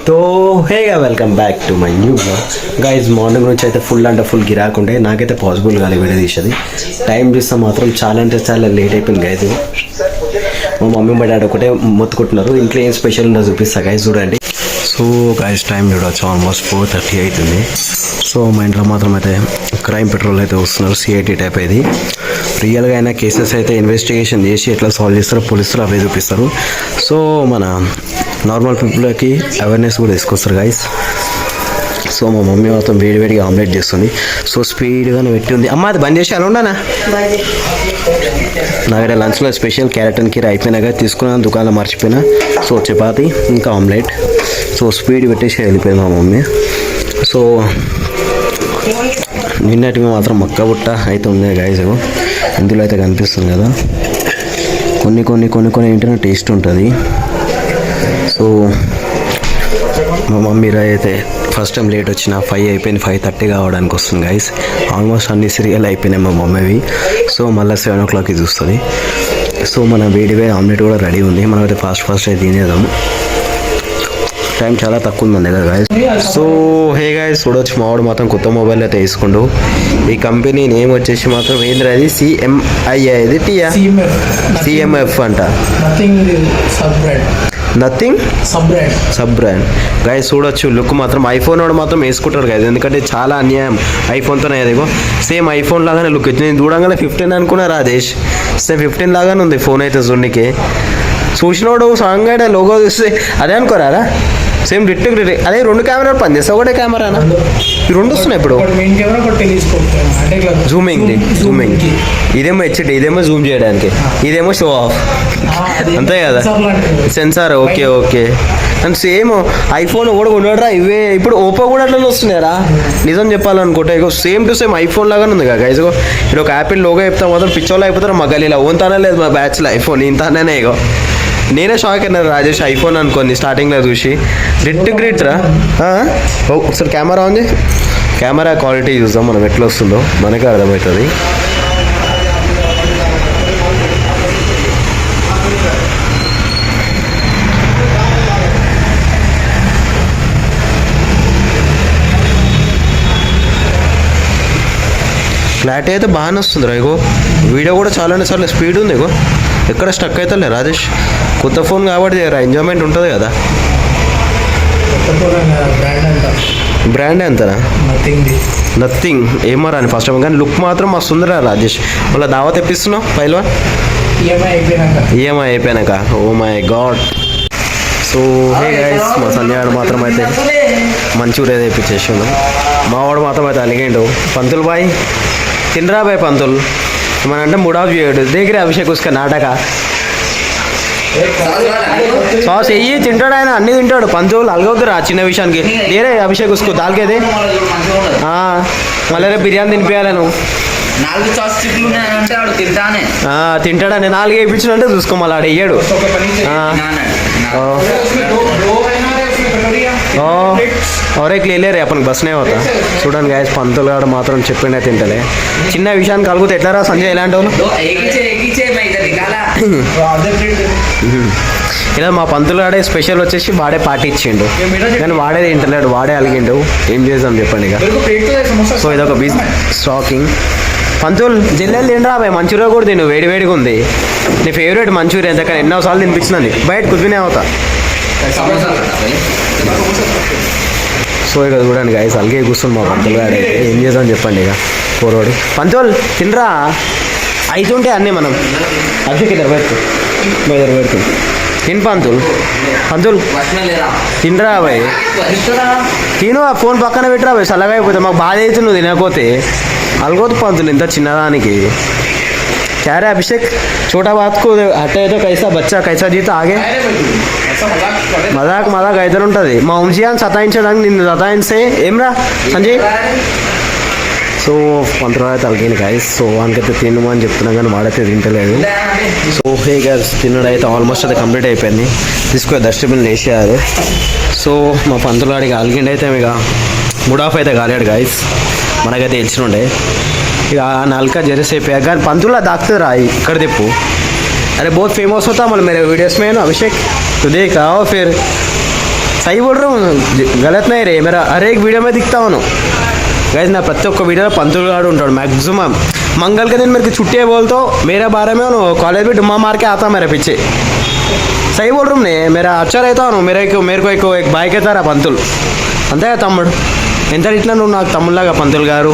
तो हेगा welcome back to my new blog guys morning నుంచి అయితే ఫుల్ అంటే ఫుల్ గిరాకుండే నాకైతే పాసిబుల్ కాలే వీడియో తీసేది టైం చూస్తే మాత్రం చాలా అంటే చాలా లేట్ అయిపోయింది గైజ్ మా మమ్మీ మా డాడీ ఒకటే మొత్తుకుంటున్నారు ఇంట్లో ఏం స్పెషల్ ఉందో చూపిస్తా గైజ్ చూడండి సో గైజ్ టైం చూడవచ్చు ఆల్మోస్ట్ 4:30 అవుతుంది సో మా ఇంట్లో మాత్రం అయితే క్రైమ్ పెట్రోల్ అయితే వస్తున్నారు సిఐటి టైప్ ఇది రియల్గా అయినా కేసెస్ అయితే ఇన్వెస్టిగేషన్ చేసి ఎట్లా సాల్వ్ చేస్తారో పోలీసులు అవే చూపిస్తారు సో మన నార్మల్ పీపుల్కి అవేర్నెస్ కూడా తీసుకొస్తారు గైస్ సో మా మమ్మీ మొత్తం వేడివేడిగా ఆమ్లెట్ చేస్తుంది సో స్పీడ్గానే పెట్టి ఉంది అమ్మ అది బంద్ చేసి అలా ఉండనా నాకైతే లంచ్లో స్పెషల్ క్యారెట్ అండ్ కీర అయిపోయినాక తీసుకున్నాను దుకాణంలో మర్చిపోయినా సో చపాతి ఇంకా ఆమ్లెట్ సో స్పీడ్ పెట్టేసి వెళ్ళిపోయింది మా మమ్మీ సో నిన్నటివి మాత్రం మక్క బుట్ట అయితే ఉన్నాయి గైస్ ఇందులో అయితే కనిపిస్తుంది కదా కొన్ని ఏంటంటే టేస్ట్ ఉంటుంది సో మా మమ్మీ అయితే ఫస్ట్ టైం లేట్ వచ్చిన 5 అయిపోయింది 5:30 కావడానికి వస్తుంది గైస్ ఆల్మోస్ట్ అన్ని సీరియల్ అయిపోయినాయి మా మమ్మీవి సో మళ్ళీ 7 o'clockకి చూస్తుంది సో మన వేడి ఆమ్లెట్ కూడా రెడీ ఉంది మనం అయితే ఫాస్ట్ అయితే తినేదాము టైం చాలా తక్కువ ఉంది కదా గాయస్ సో హే గాయస్ చూడొచ్చు మావాడు మాత్రం కొత్త మొబైల్ అయితే తీసుకుండు ఈ కంపెనీ నేమ్ వచ్చేసి మాత్రం ఏంద్ర అది CMI ఇది టీయా CMF అంట నథింగ్ సబ్ బ్రాండ్ గాయస్ చూడొచ్చు లుక్ మాత్రం ఐఫోన్ వాడు మాత్రం వేసుకుంటారు గాయస్ ఎందుకంటే చాలా అన్యాయం ఐఫోన్తోనే అదిగో సేమ్ ఐఫోన్ లాగానే లుక్ వచ్చింది నేను చూడంగానే 15 అనుకున్నా రాజేష్ సేమ్ 15 లాగానే ఉంది ఫోన్ అయితే చూడనికి చూసినోడు సాంగ్ అయితే లోగో చూస్తే అదే అనుకోరారా సేమ్ డిట్ అదే 2 కెమెరాలు పనిచేస్తాయి ఒకటే కెమెరానా ఈ 2 వస్తున్నాయి ఇప్పుడు జూమింగ్ ఇదేమో హెచ్డి ఇదేమో జూమ్ చేయడానికి ఇదేమో షో ఆఫ్ అంతే కదా censor okay and same iPhone కూడా కొనడరా ఇవే ఇప్పుడు ఓపో కూడా అట్లా వస్తున్నాయరా నిజం చెప్పాలనుకుంటే ఇగో సేమ్ టు సేమ్ ఐఫోన్ లాగానే ఉంది కదా గైస్ ఇక్కడ ఒక యాపిల్ లోగో చెప్తా మాత్రం పిచ్చోళ్ళు అయిపోతారు మా గలీలో ఓన్తానే లేదు మా బ్యాచ్లో ఐఫోన్ ఇంతానే ఇగో నేనే షాక్ అయినా రాజేష్ ఐఫోన్ అనుకోండి స్టార్టింగ్లో చూసి గ్రిట్ రా ఒకసారి కెమెరా ఉంది కెమెరా క్వాలిటీ చూద్దాం మనం ఎట్లా వస్తుందో మనకే అర్థమవుతుంది క్లారిటీ అయితే బాగానే వస్తుంది రా ఇగో వీడియో కూడా చాలా స్పీడ్ ఉంది ఇగో ఎక్కడ స్టక్ అవుతలే రాజేష్ కొత్త ఫోన్ కాబట్టి ఎంజాయ్మెంట్ ఉంటుంది కదా బ్రాండ్ ఎంతనా నథింగ్ ఏమో రాని ఫస్ట్ టైం కానీ లుక్ మాత్రం మస్తు ఉందిరా రాజేష్ మళ్ళీ దావా తెప్పిస్తున్నావు పైలో ఈఎంఐ అయిపోయినాక oh my god so hey guys మా సంజయ్ మాత్రం అయితే మంచూరియా తెప్పించేసిండు మావాడు మాత్రం అయితే అలిగిండు పంతులు బాయ్ తినరా బాయ్ పంతులు మన అంటే మూడాఫ్ చేయడు దగ్గర అభిషేక్ ఉస్కా నాటక సాస్ వెయ్యి తింటాడు ఆయన అన్ని తింటాడు పంతులు అలగొద్దురా చిన్న విషయానికి లేరే అభిషేక్ ఉస్కో దాల్కేది మళ్ళీ రేపు బిర్యానీ తినిపించాలి నువ్వు తింటాడని 4 వేయించినంటే చూసుకో మళ్ళీ ఆడ వెయ్యాడు और एक ले ले रहे अपन बस नहीं होता చూడండి గాయస్ పంతులు గారు మాత్రం చెప్పిండే తింటలే చిన్న విషయానికి కలుగుతే ఎట్లారా సంజయ్ ఎలాంటి వాళ్ళు ఇలా మా పంతులు గాడే స్పెషల్ వచ్చేసి వాడే పార్టీ ఇచ్చిండు కానీ వాడే తింటలేడు వాడే అలిగిండు ఏం చేద్దాం చెప్పండి ఇక సో ఇదొక బిజ్ స్టాకింగ్ పంతులు జిల్లాలు తిండ్రా బాయ్ మంచూరియా కూడా తిను వేడిగా ఉంది నీ ఫేవరెట్ మంచూరియా ఎంతకన్నా ఎన్నోసార్లు తినిపించినది బయట కుదినే అవుతా సో ఇక చూడండి గాయస్ అలిగే కూర్చుని మా పంతులు గారు అయితే ఏం చేద్దాం చెప్పండి ఇక పోరోడు పంతులు తినరా అవుతుంటే అన్నీ మనం అభిషేక్ ఇద్దరు పెడుతు తిన్ పంతులు తినరా బాయ్ తిను ఆ ఫోన్ పక్కన పెట్టరా బాయ్ చల్లగా అయిపోతే మాకు బాధ అయితే నువ్వు తినకపోతే అలగొద్దు పంతులు ఇంత చిన్నదానికి क्या रे अभिषेक छोटा बात को हटे तो कैसा जीता आगे మజాక్ అయితే ఉంటుంది మా వంశీయాన్ని సతాయించడానికి నిన్ను సతాయిస్తే ఏమ్రా సంజయ్ సో పంతరాయ తలకింది గాయస్ సో వానికైతే తినమని చెప్తున్నా కానీ వాడైతే తింటలేదు సో హే గాయస్ తినడం అయితే ఆల్మోస్ట్ అయితే కంప్లీట్ అయిపోయింది తీసుకుని డస్ట్బిన్ వేసేయాలి సో మా పంతులాడికి అలిగిండి అయితే ఇక మూడాఫ్ అయితే కాలేడు గాయస్ మనకైతే తెలిసినుండే ఇక నల్కా జెరసేపు కానీ పంతులా దాక్తుంది రా ఇక్కడ తిప్పు अरे बहुत फेमस होता मतलब मेरे वीडियोस में है ना अभिषेक तो देख आओ फिर सही बोल रहा हूँ, गलत नहीं रे मेरा हर एक वीडियो में दिखता हूँ गाइस ना प्रति ఒక్క వీడియోలో పంతులు గాడు ఉంటాడు मैक्सिमम मंगल के दिन मेरे को छुट्टी है बोल तो मेरे बारे में कॉलेज में डुम्मा मार के आता मेरे पीछे सही बोल रहा हूँ मैं मेरा अच्छा रहता हूँ मेरे को एक भाई कहता रहा पंतुल अंతే కదా తమ్ముడు ఎంత ఇట్లా నువ్వు నాకు తమ్ముళ్ళగా పంతులు గారు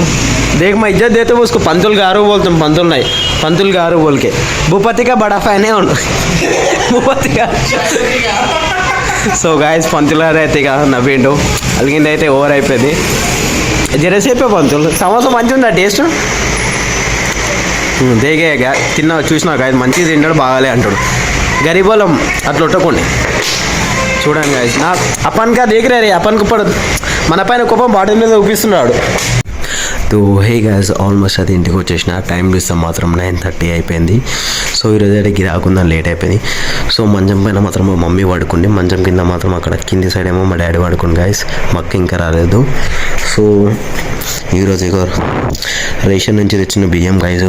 देख मैं इज्जत देते वो उसको पंतुल गारू बोलते पंतुल नहीं पंतुल गारू बोल के भूपति का बड़ा फैन है भूपति का సో గాయస్ పంతులు గారు అయితే ఇక నవ్విండు అలిగింది అయితే ఓవర్ అయిపోయింది జరసేపే పంతులు సమోసా మంచిగా ఉందా టేస్ట్ దేగే తిన్నా చూసినా గాయస్ మంచిగా తింటాడు బాగాలే అంటాడు గరీబోలం అట్లా ఉట్టకండి చూడండి గాయస్ నా అప్పన్కా దేకరే రే అప్పన్కు పడదు మన పైన కోపం బాటిల్ మీద చూపిస్తున్నాడు తో హే గాయస్ ఆల్మోస్ట్ అది ఇంటికి వచ్చేసిన టైం చూస్తే మాత్రం 9:30 అయిపోయింది సో ఈరోజు అయితే రాకుండా లేట్ అయిపోయింది సో మంచం పైన మాత్రం మా మమ్మీ పడుకుంది మంచం కింద మాత్రం అక్కడ కింది సైడ్ ఏమో మా డాడీ పడుకుంది గాయస్ మక్క ఇంకా రాలేదు సో ఈరోజు ఇక రేషన్ నుంచి తెచ్చిన బియ్యం గాయస్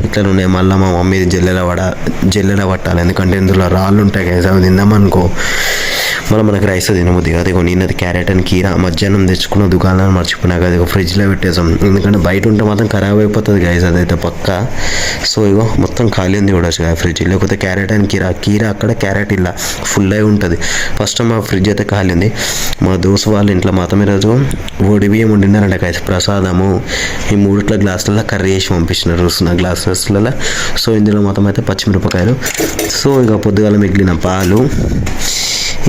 ఇట్లా ఉన్నాయి మళ్ళీ మా మమ్మీ జల్లెల పట్టాలి ఎందుకంటే ఇందులో రాళ్ళు ఉంటాయి గాయస్ అవి తిందామనుకో మళ్ళీ మనకి రైస్ తినబుద్ది కాదు ఇక నేనది క్యారెట్ అని కీరా మధ్యాహ్నం తెచ్చుకున్న దుకాణాన్ని మర్చిపోయినా కదా ఇక ఫ్రిడ్జ్లో పెట్టేసాం ఎందుకంటే బయట ఉంటే మాత్రం ఖరాబ్ అయిపోతుంది గాయస్ అదైతే పక్కా సో ఇగో మొత్తం ఖాళీ ఉంది చూడొచ్చు కదా ఫ్రిడ్జ్ లేకపోతే క్యారెట్ అని కీరా అక్కడ క్యారెట్ ఇలా ఫుల్ అయి ఉంటుంది ఫస్ట్ మా ఫ్రిడ్జ్ అయితే ఖాళీ ఉంది మా దోస్తు వాళ్ళ ఇంట్లో మాత్రం ఈరోజు ఓడి బియ్యం వండినారంట గాయస్ ప్రసాదము ఈ 3 గ్లాసులలో కర్రీ వేసి పంపించినారు చూస్తున్న గ్లాసెస్లలో సో ఇందులో మొత్తం అయితే పచ్చిమిరపకాయలు సో ఇక పొద్దుగాల మిగిలిన పాలు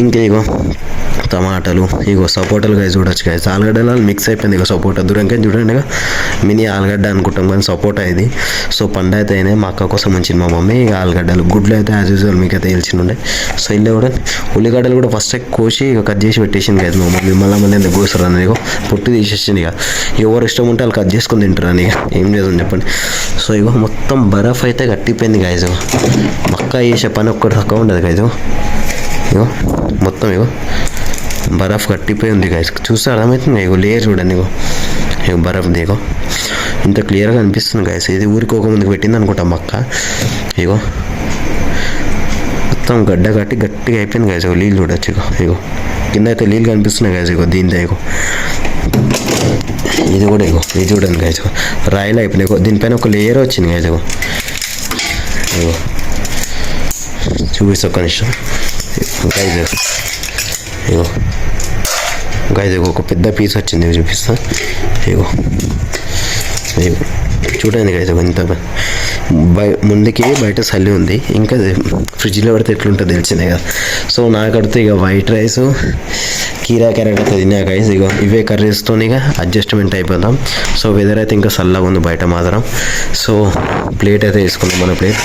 ఇంకా ఇగో టమాటాలు ఇగో సపోటాలు గాయ చూడొచ్చు గాయ ఆలుగడ్డలో మిక్స్ అయిపోయింది ఇక సపోటా దూరంగా చూడండి ఇక మినీ ఆలుగడ్డ అనుకుంటాం కానీ సపోటా ఇది సో పండు అయితే అయినాయి మా అక్క కోసం ఉంచింది మా మమ్మీ ఇక ఆలుగడ్డలు గుడ్లు అయితే యాజ్ యూజువల్ మీకు అయితే తెలిసిండే సో ఇల్లే కూడా ఉల్లిగడ్డలు కూడా ఫస్ట్ కోసి ఇక కట్ చేసి పెట్టేసింది కదా మా మమ్మీ మళ్ళీ ఎందుకు కోస్తారు అని ఇక పొట్టు తీసేసింది ఇక ఎవరు ఇష్టం ఉంటే వాళ్ళు కట్ చేసుకొని తింటారు అని ఇక ఏం చేద్దాం చెప్పండి సో ఇగో మొత్తం బరఫ్ అయితే గట్టిపోయింది గాయస్ మక్క చేసే పని ఒక్కటి తక్కువ ఉండదు గాయస్ ఇగో మొత్తం ఇగో బరఫ్ కట్టిపోయి ఉంది గాయస్ చూస్తే అర్థమవుతుంది ఇగో లేయర్ చూడండి ఇగో బరఫ్ దిగో ఇంత క్లియర్గా అనిపిస్తుంది గాయస్ ఇది ఊరికి ఒక ముందుకు పెట్టింది అనుకుంటా మక్క ఇగో మొత్తం గడ్డ కట్టి గట్టిగా అయిపోయింది గాయస్ ఇగో నీళ్ళు చూడొచ్చు ఇగో కింద అయితే నీళ్ళు కనిపిస్తున్నాయి గాయస్ ఇగో దీంతో ఇగో ఇది కూడా ఇగో ఇది చూడండి గాయస్ రాయిలు అయిపోయినాయి దీనిపైన ఒక లేయర్ వచ్చింది గాయస్ ఇగో చూపిస్తా ఒక నిమిషం గైజ్ ఇగో ఒక పెద్ద పీస్ వచ్చింది చూపిస్తా ఇగో చూడండి గైజ్ ఇంత ముందుకి బయట చలి ఉంది ఇంకా ఫ్రిడ్జ్లో పెడితే ఎట్లుంటుంది తెలిసిందే కదా సో నాకడితే ఇక వైట్ రైస్ కీరా క్యారెట్ అయితే తిన్నా గైజ్ ఇగో ఇవే కర్రీస్తో ఇక అడ్జస్ట్మెంట్ అయిపోతాం సో వెదర్ అయితే ఇంకా చల్లగా ఉంది బయట మాత్రం సో ప్లేట్ అయితే వేసుకున్నాం మన ప్లేట్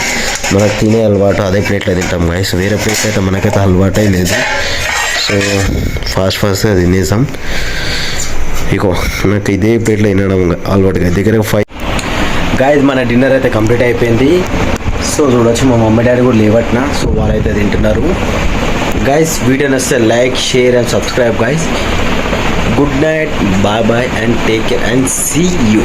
మనకు తినే అలవాటు అదే ప్లేట్లో తింటాం గైస్ వేరే ప్లేట్ అయితే మనకైతే అలవాటే లేదు సో ఫాస్ట్గా తినేసాం ఇగో నాకు ఇదే ప్లేట్లో తినడం అలవాటుగా దగ్గర 5 గాయస్ మన డిన్నర్ అయితే కంప్లీట్ అయిపోయింది సో చూడొచ్చు మా మమ్మీ డాడీ కూడా లేవట్నా సో వాళ్ళైతే తింటున్నారు గాయస్ వీడియో నచ్చితే like share and subscribe guys good night bye and take care and see you